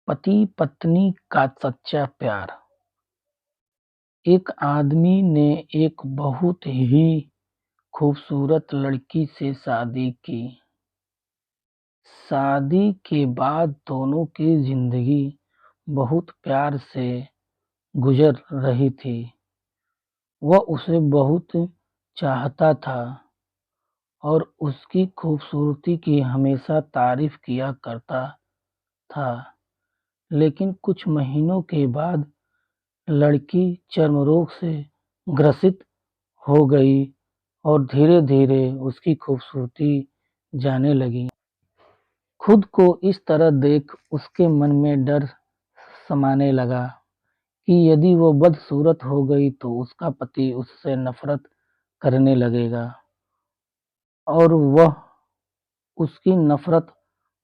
पति पत्नी का सच्चा प्यार। एक आदमी ने एक बहुत ही खूबसूरत लड़की से शादी की। शादी के बाद दोनों की जिंदगी बहुत प्यार से गुजर रही थी। वह उसे बहुत चाहता था और उसकी खूबसूरती की हमेशा तारीफ किया करता था। लेकिन कुछ महीनों के बाद लड़की चर्म रोग से ग्रसित हो गई और धीरे-धीरे उसकी खूबसूरती जाने लगी। खुद को इस तरह देख उसके मन में डर समाने लगा कि यदि वो बदसूरत हो गई तो उसका पति उससे नफरत करने लगेगा और वह उसकी नफरत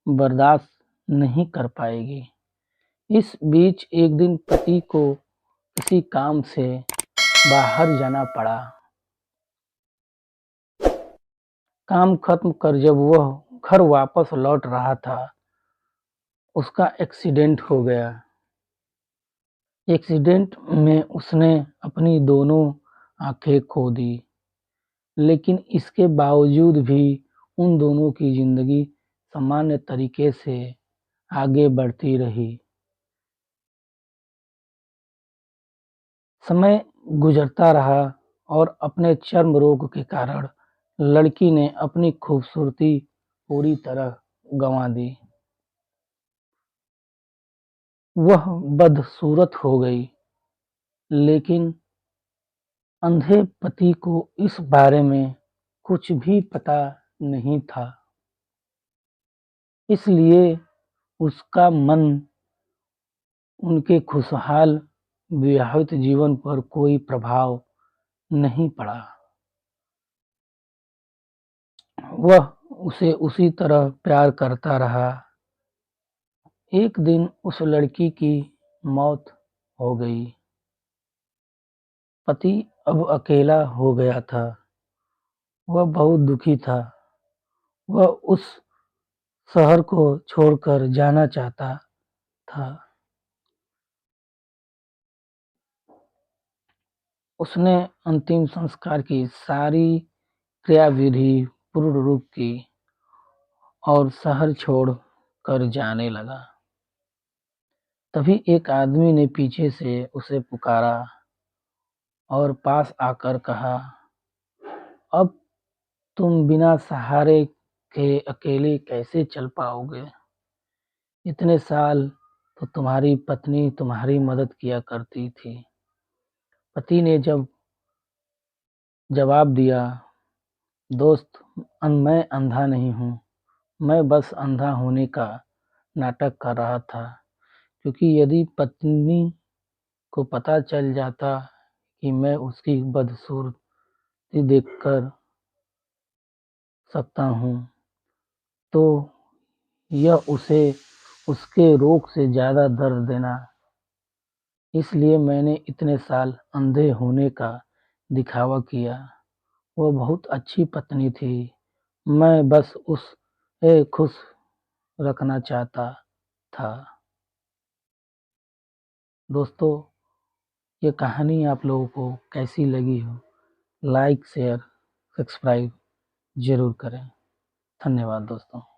बर्दाश्त नहीं कर पाएगी। इस बीच एक दिन पति को किसी काम से बाहर जाना पड़ा। काम खत्म कर जब वह घर वापस लौट रहा था, उसका एक्सीडेंट हो गया। एक्सीडेंट में उसने अपनी दोनों आंखें खो दी, लेकिन इसके बावजूद भी उन दोनों की जिंदगी सामान्य तरीके से आगे बढ़ती रही। समय गुजरता रहा और अपने चर्म रोग के कारण लड़की ने अपनी खूबसूरती पूरी तरह गंवा दी। वह बदसूरत हो गई, लेकिन अंधे पति को इस बारे में कुछ भी पता नहीं था। इसलिए उसका मन उनके खुशहाल विवाहित जीवन पर कोई प्रभाव नहीं पड़ा। वह उसे उसी तरह प्यार करता रहा। एक दिन उस लड़की की मौत हो गई। पति अब अकेला हो गया था। वह बहुत दुखी था। वह उस शहर को छोड़कर जाना चाहता था। उसने अंतिम संस्कार की सारी क्रियाविधि पूर्ण रूप की और शहर छोड़ कर जाने लगा। तभी एक आदमी ने पीछे से उसे पुकारा और पास आकर कहा, अब तुम बिना सहारे के अकेले कैसे चल पाओगे? इतने साल तो तुम्हारी पत्नी तुम्हारी मदद किया करती थी। पति ने जब जवाब दिया, दोस्त, मैं अंधा नहीं हूँ। मैं बस अंधा होने का नाटक कर रहा था, क्योंकि यदि पत्नी को पता चल जाता कि मैं उसकी बदसूरती देखकर सकता हूँ, तो यह उसे उसके रोग से ज़्यादा दर्द देना। इसलिए मैंने इतने साल अंधे होने का दिखावा किया। वो बहुत अच्छी पत्नी थी। मैं बस उसे खुश रखना चाहता था। दोस्तों, ये कहानी आप लोगों को कैसी लगी हो? लाइक, शेयर, सब्सक्राइब ज़रूर करें। धन्यवाद दोस्तों।